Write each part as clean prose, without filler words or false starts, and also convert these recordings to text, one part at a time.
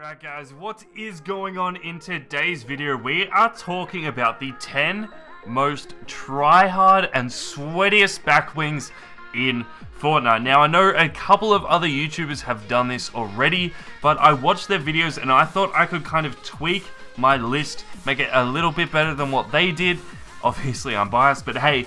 Alright guys, what is going on in today's video? We are talking about the 10 most tryhard and sweatiest back blings in Fortnite. Now I know a couple of other YouTubers have done this already, but I watched their videos and I thought I could kind of tweak my list, make it a little bit better than what they did. Obviously I'm biased, but hey,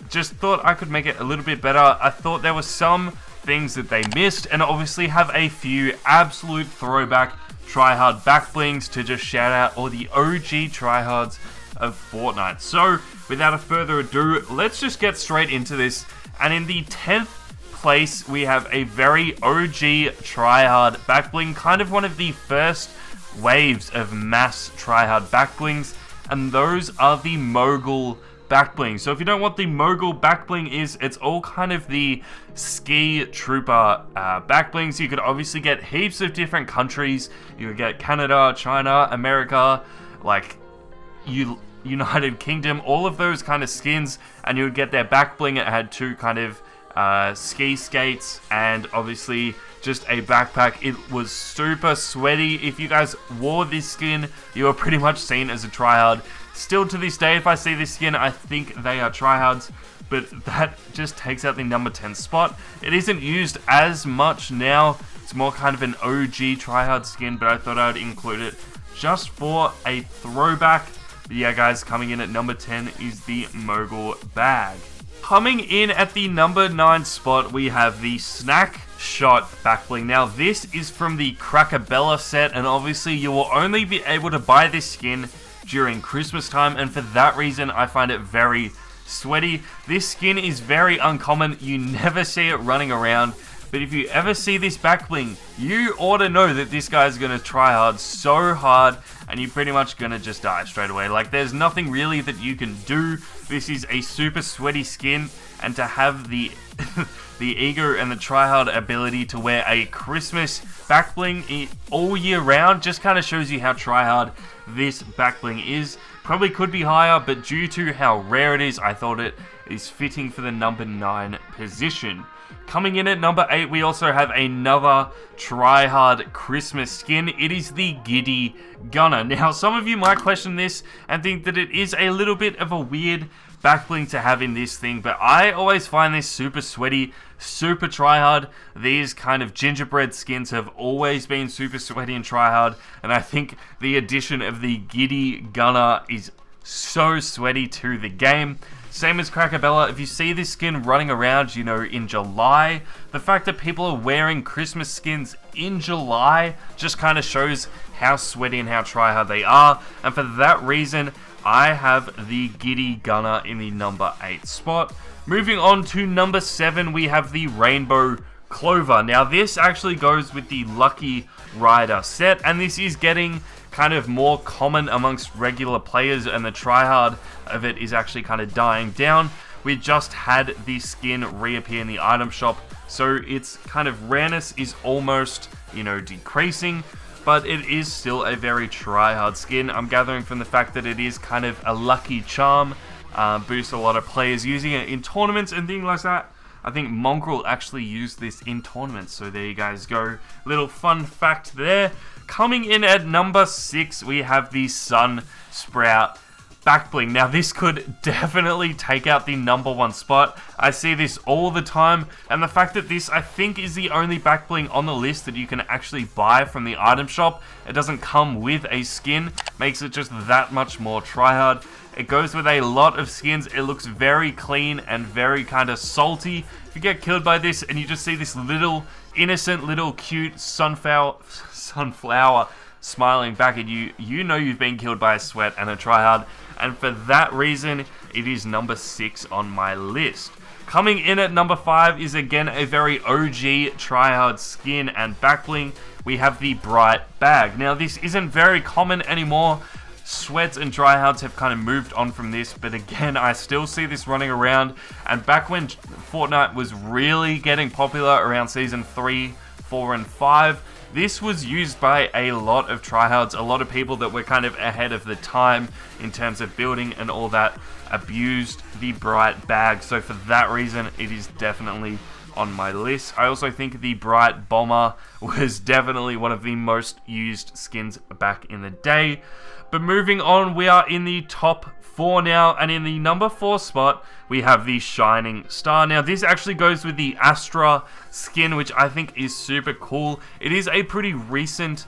just thought I could make it a little bit better. I thought there were some things that they missed, and obviously have a few absolute throwback tryhard back blings to just shout out all the OG tryhards of Fortnite. So without further ado, let's just get straight into this. And in the 10th place, we have a very OG tryhard back bling, kind of one of the first waves of mass tryhard back blings, and those are the Mogul back bling. So if you don't know what the Mogul back bling is, it's all kind of the ski trooper back blings. You could obviously get heaps of different countries. You could get Canada, China, America, like United Kingdom, all of those kind of skins, and you would get their back bling. It had two kind of ski skates and obviously just a backpack. It was super sweaty. If you guys wore this skin, you were pretty much seen as a tryhard. Still to this day, if I see this skin, I think they are tryhards, but that just takes out the number 10 spot. It isn't used as much now. It's more kind of an OG tryhard skin, but I thought I would include it just for a throwback. But yeah, guys, coming in at number 10 is the Mogul bag. Coming in at the number 9 spot, we have the Snack Shot back bling. Now, this is from the Crackabella set, and obviously you will only be able to buy this skin during Christmas time, and for that reason I find it very sweaty. This skin is very uncommon. You never see it running around, but if you ever see this back bling, you ought to know that this guy's gonna try hard so hard, and you're pretty much gonna just die straight away. Like, there's nothing really that you can do. This is a super sweaty skin, and to have the the ego and the tryhard ability to wear a Christmas back bling all year round just kind of shows you how tryhard this back bling is. Probably could be higher, but due to how rare it is, I thought it is fitting for the number 9 position. Coming in at number 8, we also have another tryhard Christmas skin. It is the Giddy Gunner. Now, some of you might question this and think that it is a little bit of a weird back bling to have in this thing, but I always find this super sweaty, super tryhard. These kind of gingerbread skins have always been super sweaty and tryhard, and I think the addition of the Giddy Gunner is so sweaty to the game. Same as Crackabella, if you see this skin running around, you know, in July, the fact that people are wearing Christmas skins in July just kind of shows how sweaty and how tryhard they are, and for that reason, I have the Giddy Gunner in the number 8 spot. Moving on to number 7, we have the Rainbow Clover. Now, this actually goes with the Lucky Rider set, and this is getting kind of more common amongst regular players, and the tryhard of it is actually kind of dying down. We just had the skin reappear in the item shop, so its kind of rareness is almost, you know, decreasing, but it is still a very tryhard skin. I'm gathering from the fact that it is kind of a lucky charm, boosts a lot of players using it in tournaments and things like that. I think Mogul actually used this in tournaments, so there you guys go. Little fun fact there. Coming in at number 6, we have the Sun Sprout back bling. Now, this could definitely take out the number 1 spot. I see this all the time, and the fact that this, I think, is the only back bling on the list that you can actually buy from the item shop. It doesn't come with a skin, makes it just that much more tryhard. It goes with a lot of skins. It looks very clean and very kind of salty. If you get killed by this and you just see this little innocent, little cute sunflower smiling back at you, you know you've been killed by a sweat and a tryhard. And for that reason, it is number 6 on my list. Coming in at number 5 is again a very OG tryhard skin and back bling. We have the Bright Bag. Now, this isn't very common anymore. Sweats and tryhards have kind of moved on from this, but again, I still see this running around. And back when Fortnite was really getting popular around season 3, 4, and 5, this was used by a lot of tryhards. A lot of people that were kind of ahead of the time in terms of building and all that abused the Bright Bag. So for that reason, it is definitely on my list. I also think the Bright Bomber was definitely one of the most used skins back in the day. But moving on, we are in the top 4 now, and in the number 4 spot, we have the Shining Star. Now, this actually goes with the Astra skin, which I think is super cool. It is a pretty recent,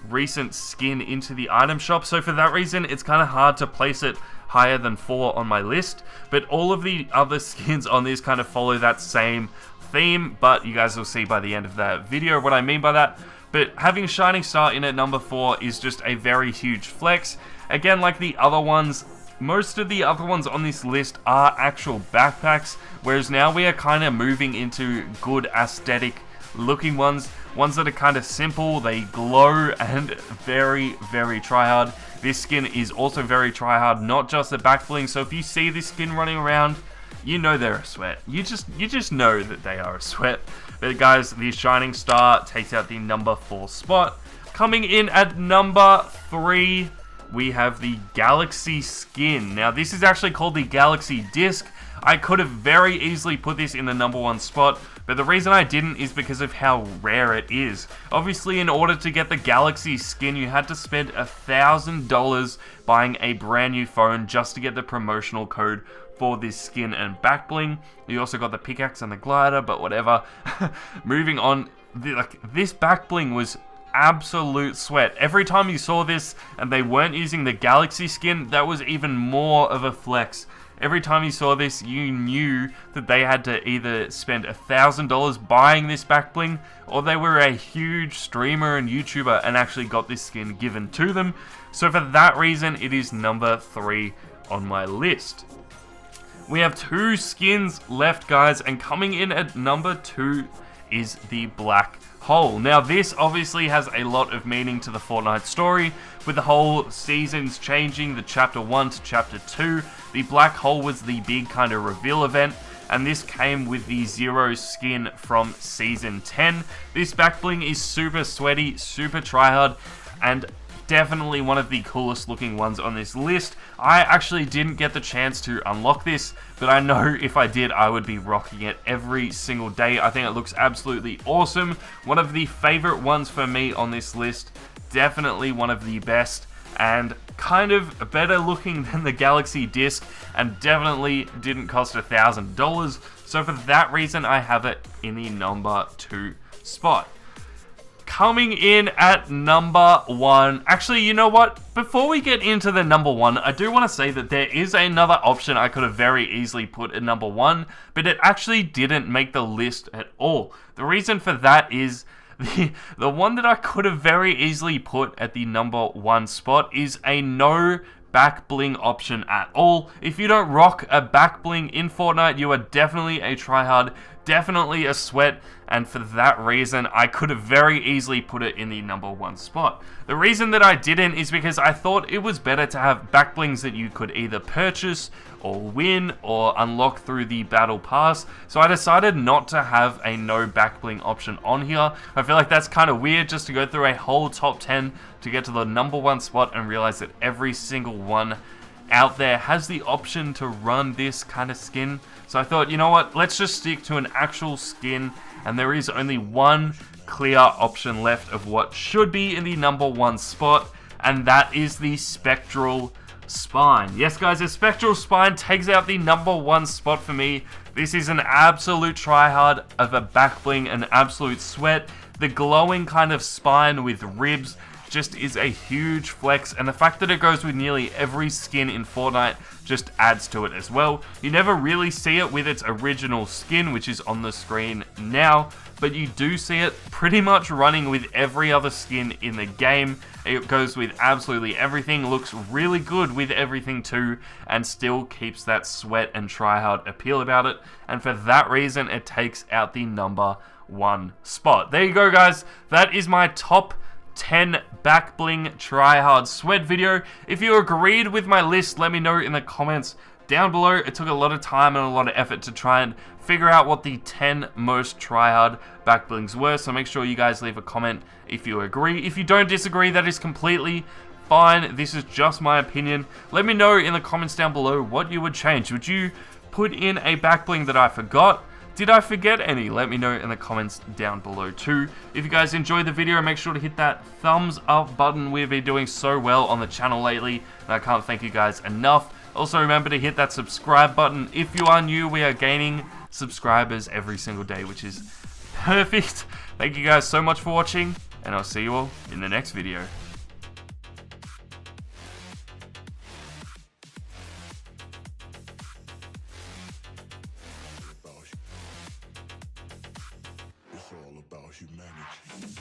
recent skin into the item shop, so for that reason, it's kind of hard to place it higher than 4 on my list. But all of the other skins on this kind of follow that same theme, but you guys will see by the end of that video what I mean by that. But having Shining Star in at number 4 is just a very huge flex. Again, like the other ones, most of the other ones on this list are actual backpacks, whereas now we are kind of moving into good aesthetic looking ones that are kind of simple, they glow, and very, very tryhard. This skin is also very tryhard, not just the back bling, so if you see this skin running around, you know they're a sweat. You just know that they are a sweat. But guys, the Shining Star takes out the number 4 spot. Coming in at number 3, we have the Galaxy skin. Now, this is actually called the Galaxy Disc. I could have very easily put this in the number 1 spot, but the reason I didn't is because of how rare it is. Obviously, in order to get the Galaxy skin, you had to spend $1,000 buying a brand new phone just to get the promotional code for this skin and back bling. You also got the pickaxe and the glider, but whatever. Moving on, this back bling was absolute sweat. Every time you saw this and they weren't using the Galaxy skin, that was even more of a flex. Every time you saw this, you knew that they had to either spend $1,000 buying this back bling, or they were a huge streamer and YouTuber and actually got this skin given to them. So for that reason, it is number 3 on my list. We have 2 skins left, guys, and coming in at number 2 is the Black Hole. Now, this obviously has a lot of meaning to the Fortnite story, with the whole seasons changing, the chapter 1 to chapter 2. The Black Hole was the big kind of reveal event, and this came with the Zero skin from season 10. This back bling is super sweaty, super tryhard, and definitely one of the coolest looking ones on this list. I actually didn't get the chance to unlock this, but I know if I did, I would be rocking it every single day. I think it looks absolutely awesome. One of the favorite ones for me on this list. Definitely one of the best, and kind of better looking than the Galaxy Disc, and definitely didn't cost $1,000. So for that reason, I have it in the number 2 spot. Coming in at number 1. Actually, you know what? Before we get into the number 1, I do want to say that there is another option I could have very easily put at number 1, but it actually didn't make the list at all. The reason for that is the one that I could have very easily put at the number 1 spot is a no back bling option at all. If you don't rock a back bling in Fortnite, you are definitely a tryhard, definitely a sweat, and for that reason, I could have very easily put it in the number 1 spot. The reason that I didn't is because I thought it was better to have back blings that you could either purchase or win or unlock through the battle pass, so I decided not to have a no back bling option on here. I feel like that's kind of weird just to go through a whole top 10 to get to the number 1 spot and realize that every single one out there has the option to run this kind of skin. So I thought, you know what, let's just stick to an actual skin, and there is only one clear option left of what should be in the number 1 spot, and that is the Spectral Spine. Yes, guys, the Spectral Spine takes out the number 1 spot for me. This is an absolute tryhard of a back bling, an absolute sweat. The glowing kind of spine with ribs just is a huge flex, and the fact that it goes with nearly every skin in Fortnite just adds to it as well. You never really see it with its original skin, which is on the screen now, but you do see it pretty much running with every other skin in the game. It goes with absolutely everything, looks really good with everything too, and still keeps that sweat and tryhard appeal about it, and for that reason it takes out the number 1 spot. There you go, guys. That is my top 10 back bling tryhard sweat video. If you agreed with my list, let me know in the comments down below. It took a lot of time and a lot of effort to try and figure out what the 10 most tryhard back blings were, so make sure you guys leave a comment if you agree. If you don't disagree, that is completely fine. This is just my opinion. Let me know in the comments down below what you would change. Would you put in a back bling that I forgot? Did I forget any? Let me know in the comments down below too. If you guys enjoyed the video, make sure to hit that thumbs up button. We've been doing so well on the channel lately, and I can't thank you guys enough. Also, remember to hit that subscribe button. If you are new, we are gaining subscribers every single day, which is perfect. Thank you guys so much for watching, and I'll see you all in the next video. It's all about humanity.